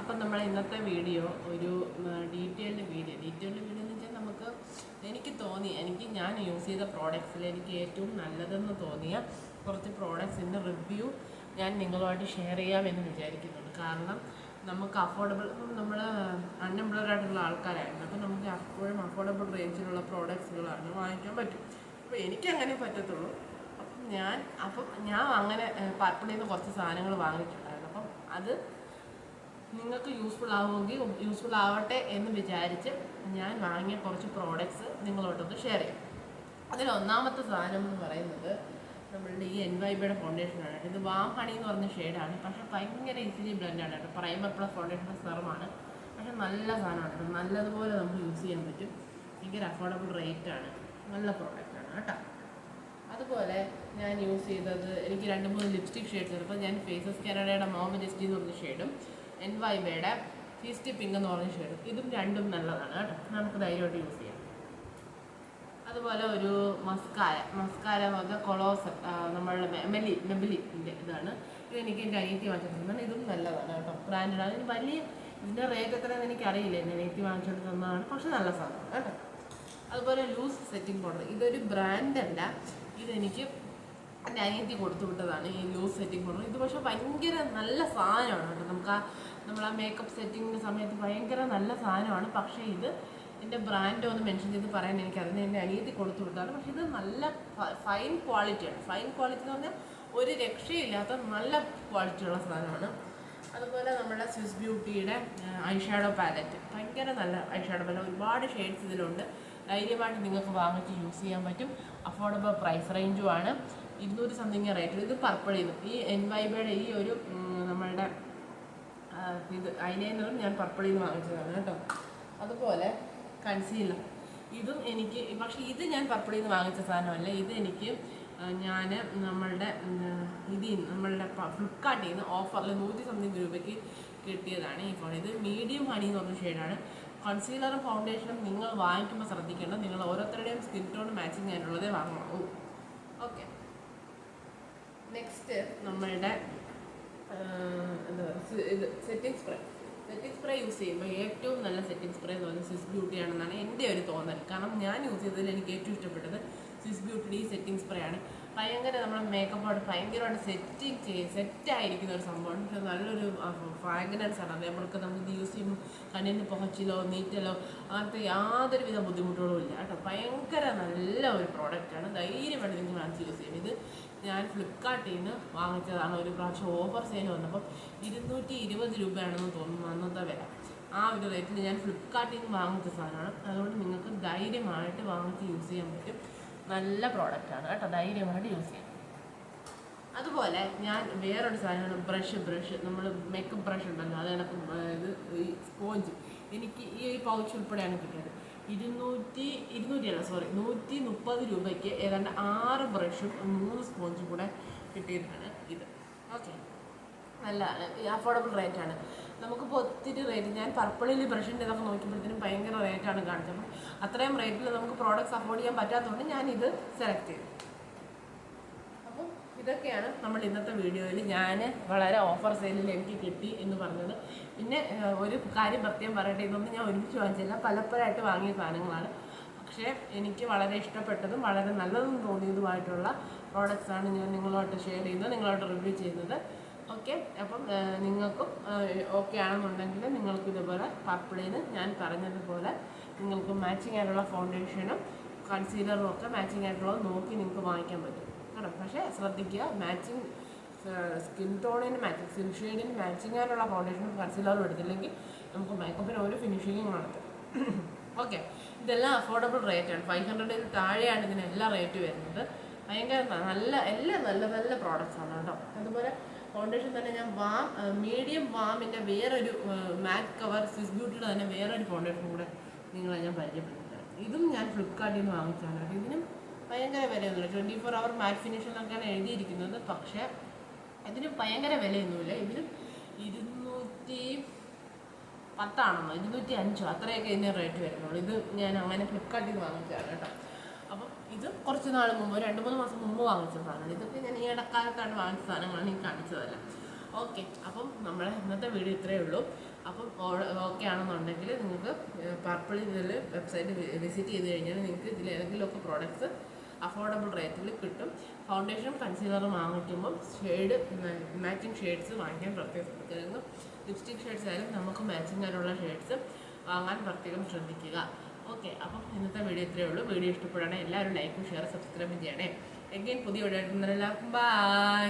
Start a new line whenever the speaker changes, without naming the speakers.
അപ്പം നമ്മൾ ഇന്നത്തെ വീഡിയോ ഒരു ഡീറ്റെയിൽഡ് വീഡിയോ എന്ന് വെച്ചാൽ എനിക്ക് തോന്നി ഞാൻ യൂസ് ചെയ്ത പ്രോഡക്ട്സിൽ എനിക്ക് ഏറ്റവും നല്ലതെന്ന് തോന്നിയ കുറച്ച് പ്രോഡക്ട്സിൻ്റെ റിവ്യൂ ഞാൻ നിങ്ങളുമായിട്ട് ഷെയർ ചെയ്യാമെന്ന് വിചാരിക്കുന്നുണ്ട്. കാരണം നമുക്ക് അഫോർഡബിൾ, നമ്മൾ അൺഎംപ്ലോയ്ഡ് ആയിട്ടുള്ള ആൾക്കാരായിരുന്നു, അപ്പോൾ നമുക്ക് എപ്പോഴും അഫോർഡബിൾ റേഞ്ചിലുള്ള പ്രോഡക്ട്സുകളാണ് വാങ്ങിക്കാൻ പറ്റും. അപ്പോൾ എനിക്കങ്ങനെ പറ്റത്തുള്ളൂ. അപ്പം ഞാൻ അങ്ങനെ പർപ്പിളിൽ നിന്ന് കുറച്ച് സാധനങ്ങൾ വാങ്ങിയിട്ടുണ്ടായിരുന്നു. അപ്പം അത് നിങ്ങൾക്ക് യൂസ്ഫുൾ ആവട്ടെ എന്ന് വിചാരിച്ച് ഞാൻ വാങ്ങിയ കുറച്ച് പ്രോഡക്ട്സ് നിങ്ങളോടൊന്ന് ഷെയർ ചെയ്യും. അതിലൊന്നാമത്തെ സാധനം എന്ന് പറയുന്നത് നമ്മളുടെ ഈ NYBയുടെ ഫൗണ്ടേഷനാണ്. ഇത് വാം ഹണി എന്ന് പറഞ്ഞ ഷെയ്ഡാണ്. പക്ഷേ ഭയങ്കര ഈസിലി ബ്ലെൻഡാണ് കേട്ടോ. പ്രൈമർ പ്ലസ് ഫൗണ്ടേഷൻ സെറമാണ്. പക്ഷേ നല്ല സാധനമാണ് കേട്ടോ. നല്ലതുപോലെ നമുക്ക് യൂസ് ചെയ്യാൻ പറ്റും. ഭയങ്കര അഫോർഡബിൾ റേറ്റാണ്. നല്ല പ്രോഡക്റ്റാണ് കേട്ടോ. അതുപോലെ ഞാൻ യൂസ് ചെയ്തത് എനിക്ക് 2-3 ലിപ്സ്റ്റിക് ഷെയ്ഡ്സ് ഉണ്ട്. അപ്പോൾ ഞാൻ ഫേസസ് കാനഡയുടെ മോം ജസ്റ്റി എന്ന് പറഞ്ഞ ഷെയ്ഡും NYBയുടെ ഫീസ്റ്റി പിങ്ക് എന്ന് പറഞ്ഞ ഷെയ്ഡും, ഇതും രണ്ടും നല്ലതാണ് കേട്ടോ. നമുക്ക് ധൈര്യമായിട്ട് യൂസ് ചെയ്യാം. അതുപോലെ ഒരു മസ്കാര വക കൊളോസൽ, നമ്മളുടെ മെബിലിൻ്റെ ഇതാണ്. ഇതെനിക്ക് എൻ്റെ അനിയത്തി വാങ്ങിച്ചിട്ടുണ്ടെന്നാണ്. ഇതും നല്ലതാണ് കേട്ടോ. ബ്രാൻഡാണ്. അതിന് ഇതിൻ്റെ റേറ്റ് എത്രയെന്ന് എനിക്കറിയില്ല. എൻ്റെ അനിയത്തി വാങ്ങിച്ചിട്ട് തന്നതാണ്. പക്ഷെ നല്ല സാധനമാണ് കേട്ടോ. അതുപോലെ ലൂസ് സെറ്റിംഗ് പൗഡർ, ഇതൊരു ബ്രാൻഡല്ല, ഇതെനിക്ക് എൻ്റെ അനിയത്തി കൊടുത്തു വിട്ടതാണ് ഈ ലൂസ് സെറ്റിംഗ് പൗഡർ. ഇത് പക്ഷേ ഭയങ്കര നല്ല സാധനമാണ് കേട്ടോ. നമ്മൾ ആ മേക്കപ്പ് സെറ്റിങ്ങിൻ്റെ സമയത്ത് ഭയങ്കര നല്ല സാധനമാണ്. പക്ഷേ ഇത് എൻ്റെ ബ്രാൻഡ് ഒന്ന് മെൻഷൻ ചെയ്ത് പറയാൻ എനിക്കറിയാം. എൻ്റെ അനിയത്തി കൊടുത്തു വിട്ടതാണ്. പക്ഷേ ഇത് നല്ല ഫൈൻ ക്വാളിറ്റിയാണ്. ഫൈൻ ക്വാളിറ്റി എന്ന് പറഞ്ഞാൽ ഒരു രക്ഷയില്ലാത്ത നല്ല ക്വാളിറ്റിയുള്ള സാധനമാണ്. അതുപോലെ നമ്മുടെ സ്വിസ് ബ്യൂട്ടിയുടെ ഐഷാഡോ പാലറ്റ്, ഭയങ്കര നല്ല ഐഷാഡോ പാലറ്റ്. ഒരുപാട് ഷെയ്ഡ്സ് ഇതിലുണ്ട്. ധൈര്യമായിട്ട് നിങ്ങൾക്ക് വാങ്ങിച്ച് യൂസ് ചെയ്യാൻ പറ്റും. അഫോർഡബിൾ പ്രൈസ് റേഞ്ചുമാണ്. 200 സംതിങ് റേറ്റ്. ഇത് പർപ്പിൾ ചെയ്തു. ഈ NYBയുടെ ഈ ഒരു നമ്മളുടെ ഇത് ഐലൈനറും ഞാൻ പർപ്പിളിൽ നിന്ന് വാങ്ങിച്ചതാണ് കേട്ടോ. അതുപോലെ കൺസീലർ, ഇതും എനിക്ക്, പക്ഷേ ഇത് ഞാൻ പർപ്പിളിൽ നിന്ന് വാങ്ങിച്ച സാധനമല്ല. ഇത് എനിക്ക് നമ്മളുടെ ഫ്ലിപ്കാർട്ടിൽ നിന്ന് ഓഫറിൽ 100 സംതിങ് രൂപയ്ക്ക് കിട്ടിയതാണ് ഈ ഫോൺ. ഇത് മീഡിയം ഹണി എന്ന് പറഞ്ഞ ഷെയ്ഡാണ്. കൺസീലറും ഫൗണ്ടേഷനും നിങ്ങൾ വാങ്ങിക്കുമ്പോൾ ശ്രദ്ധിക്കേണ്ടത്, നിങ്ങൾ ഓരോരുത്തരുടെയും സ്കിൻ ടോൺ മാച്ചിങ് ചെയ്യാനുള്ളതേ വാങ്ങണോ. ഓക്കെ, നെക്സ്റ്റ് നമ്മളുടെ ഇത് സെറ്റിംഗ് സ്പ്രേ യൂസ് ചെയ്യുമ്പോൾ ഏറ്റവും നല്ല സെറ്റിംഗ് സ്പ്രേ എന്ന് പറഞ്ഞാൽ സ്വിസ് ബ്യൂട്ടി ആണെന്നാണ് എൻ്റെ ഒരു തോന്നൽ. കാരണം ഞാൻ യൂസ് ചെയ്തതിൽ എനിക്ക് ഏറ്റവും ഇഷ്ടപ്പെട്ടത് സ്വിസ് ബ്യൂട്ടിയുടെ ഈ സെറ്റിംഗ് സ്പ്രേ ആണ്. ഭയങ്കര നമ്മുടെ മേക്കപ്പോട്ട് ഭയങ്കരമായിട്ട് സെറ്റായിരിക്കുന്ന ഒരു സംഭവമാണ്. പക്ഷേ നല്ലൊരു ഫ്രാഗ്രൻസ് ആണ്. നമുക്ക് യൂസ് ചെയ്യുമ്പോൾ കണ്ണിന് പുകച്ചിലോ നീറ്റലോ അങ്ങനത്തെ യാതൊരുവിധ ബുദ്ധിമുട്ടുകളും ഇല്ല കേട്ടോ. ഭയങ്കര നല്ല ഒരു പ്രോഡക്റ്റാണ്. ധൈര്യമായിട്ട് നിങ്ങൾ വാങ്ങിച്ച് യൂസ് ചെയ്യും. ഇത് ഞാൻ ഫ്ലിപ്കാർട്ടിൽ നിന്ന് വാങ്ങിച്ചതാണ്. ഒരു പ്രാവശ്യം ഓഫർ സെയിൽ വന്നപ്പോൾ 220 രൂപയാണെന്ന് തോന്നുന്നു അന്നത്തെ വില. ആ ഒരു റേറ്റിൽ ഞാൻ ഫ്ലിപ്കാർട്ടിൽ നിന്ന് വാങ്ങിച്ച സാധനമാണ്. അതുകൊണ്ട് നിങ്ങൾക്ക് ധൈര്യമായിട്ട് വാങ്ങിച്ച് യൂസ് ചെയ്യാൻ പറ്റും. നല്ല പ്രോഡക്റ്റാണ് കേട്ടോ. ധൈര്യമായിട്ട് യൂസ് ചെയ്യാം. അതുപോലെ ഞാൻ വേറൊരു സാധനമാണ് ബ്രഷ്. നമ്മൾ മേക്കപ്പ് ബ്രഷ് ഉണ്ടല്ലോ, അത് എനിക്ക് ഈ സ്പോഞ്ച് എനിക്ക് ഈ പൗച്ച് ഉൾപ്പെടെയാണ് കിട്ടിയത്. 130 രൂപയ്ക്ക് ഏതാണ്ട് 6 ബ്രഷും 3 സ്പോഞ്ചും കൂടെ കിട്ടിയതാണ് ഇത്. ഓക്കെ, നല്ല അഫോർഡബിൾ റേറ്റാണ്. നമുക്കിപ്പോൾ ഒത്തിരി റേറ്റ്, ഞാൻ പർപ്പിളിൽ ബ്രഷിൻ്റെ ഇതൊക്കെ നോക്കിയപ്പോഴത്തേനും ഭയങ്കര റേറ്റാണ് കാണിച്ചത്. അപ്പം അത്രയും റേറ്റിൽ നമുക്ക് പ്രോഡക്റ്റ്സ് അഫോർഡ് ചെയ്യാൻ പറ്റാത്തതുകൊണ്ട് ഞാനിത് സെലക്ട് ചെയ്തു. അപ്പം ഇതൊക്കെയാണ് നമ്മൾ ഇന്നത്തെ വീഡിയോയിൽ ഞാൻ വളരെ ഓഫർ സെയിലിൽ എനിക്ക് കിട്ടി എന്ന് പറഞ്ഞത്. പിന്നെ ഒരു കാര്യം പ്രത്യേകം പറയട്ടെ, ഇതൊന്നും ഞാൻ ഒരുമിച്ച് വാങ്ങിച്ചില്ല, പലപ്പോഴായിട്ട് വാങ്ങിയ സാധനങ്ങളാണ്. പക്ഷേ എനിക്ക് വളരെ ഇഷ്ടപ്പെട്ടതും വളരെ നല്ലതും തോന്നിയതുമായിട്ടുള്ള പ്രോഡക്റ്റ്സാണ് ഞാൻ നിങ്ങളുമായിട്ട് ഷെയർ ചെയ്യുന്നത്, നിങ്ങളോട്ട് റിവ്യൂ ചെയ്യുന്നത്. ഓക്കെ, അപ്പം നിങ്ങൾക്കും ഓക്കെ ആണെന്നുണ്ടെങ്കിൽ നിങ്ങൾക്ക് ഇതുപോലെ പർപ്പിളിന് ഞാൻ പറഞ്ഞതുപോലെ നിങ്ങൾക്ക് മാച്ചിങ് ആയിട്ടുള്ള ഫൗണ്ടേഷനും കൺസീലറും ഒക്കെ മാച്ചിങ് ആയിട്ടുള്ളത് നോക്കി നിങ്ങൾക്ക് വാങ്ങിക്കാൻ പറ്റും കേട്ടോ. പക്ഷേ ശ്രദ്ധിക്കുക, മാച്ചിങ് സ്കിൻ ടോണിന് സ്കിൻ ഷെയ്ഡിന് മാച്ചിങ് ആയിട്ടുള്ള ഫൗണ്ടേഷനും കൺസീലറും എടുത്തില്ലെങ്കിൽ നമുക്ക് മേക്കപ്പിന് ഒരു ഫിനിഷിങ്ങും നടത്തും. ഓക്കെ, ഇതെല്ലാം അഫോർഡബിൾ റേറ്റാണ്. 500 താഴെയാണ് ഇതിനെല്ലാം റേറ്റ് വരുന്നത്. ഭയങ്കര എല്ലാം നല്ല പ്രോഡക്റ്റ്സാണ് കേട്ടോ. അതുപോലെ ഫൗണ്ടേഷൻ തന്നെ ഞാൻ മീഡിയം വാമിൻ്റെ വേറൊരു മാറ്റ് കവർ സ്വിസ് ബ്യൂട്ടിയുടെ തന്നെ വേറൊരു ഫൗണ്ടേഷൻ കൂടെ നിങ്ങളെ ഞാൻ പരിചയപ്പെടുത്തുന്നത്. ഇതും ഞാൻ ഫ്ലിപ്കാർട്ടിൽ നിന്ന് വാങ്ങിച്ചാണ് കേട്ടോ. ഇതിനും ഭയങ്കര വിലയൊന്നുമില്ല. 24 hour മാറ്റ് ഫിനിഷ് എന്നൊക്കെയാണ് എഴുതിയിരിക്കുന്നത്. പക്ഷേ ഇതിന് ഭയങ്കര വിലയൊന്നുമില്ല. ഇതിനും 210 205 അത്രയൊക്കെ ഇതിന് റേറ്റ് വരുന്നുള്ളൂ. ഇത് ഞാൻ അങ്ങനെ ഫ്ലിപ്കാർട്ടിൽ നിന്ന് വാങ്ങിച്ചതാണ് കേട്ടോ. അപ്പം ഇത് കുറച്ച് നാൾ മുമ്പ് 2-3 മാസം മുമ്പ് വാങ്ങിച്ച സാധനമാണ്. ഇതൊക്കെ ഞാൻ ഈ ഇടക്കാലത്താണ് വാങ്ങിച്ച സാധനങ്ങളാണ് ഈ കാണിച്ചതല്ല. ഓക്കെ, അപ്പം നമ്മളെ ഇന്നത്തെ വീഡിയോ ഇത്രയേ ഉള്ളൂ. അപ്പം ഓക്കെ ആണെന്നുണ്ടെങ്കിൽ നിങ്ങൾക്ക് പർപ്പിൾ ഇതിൽ വെബ്സൈറ്റ് വിസിറ്റ് ചെയ്ത് കഴിഞ്ഞാൽ നിങ്ങൾക്ക് ഇതിൽ ഏതെങ്കിലുമൊക്കെ പ്രോഡക്റ്റ്സ് അഫോർഡബിൾ റേറ്റിൽ കിട്ടും. ഫൗണ്ടേഷനും കൺസീലറും വാങ്ങിക്കുമ്പം ഷെയ്ഡ് മാച്ചിങ് ഷെയ്ഡ്സ് വാങ്ങിക്കാൻ പ്രത്യേകം ശ്രദ്ധിക്കുക. ലിപ്സ്റ്റിക് ഷെയ്ഡ്സ് ആയാലും നമുക്ക് മാച്ചിങ് ആയിട്ടുള്ള ഷെയ്ഡ്സ് വാങ്ങാൻ പ്രത്യേകം ശ്രദ്ധിക്കുക. ഓക്കെ, അപ്പം ഇന്നത്തെ വീഡിയോ ഇത്രയേ ഉള്ളൂ. വീഡിയോ ഇഷ്ടപ്പെടുകയാണെങ്കിൽ എല്ലാവരും ലൈക്കും ഷെയർ സബ്സ്ക്രൈബും ചെയ്യണേ. എഗെയിൻ പുതിയ വീഡിയോ ആയിട്ട് എല്ലാവർക്കും ബൈ.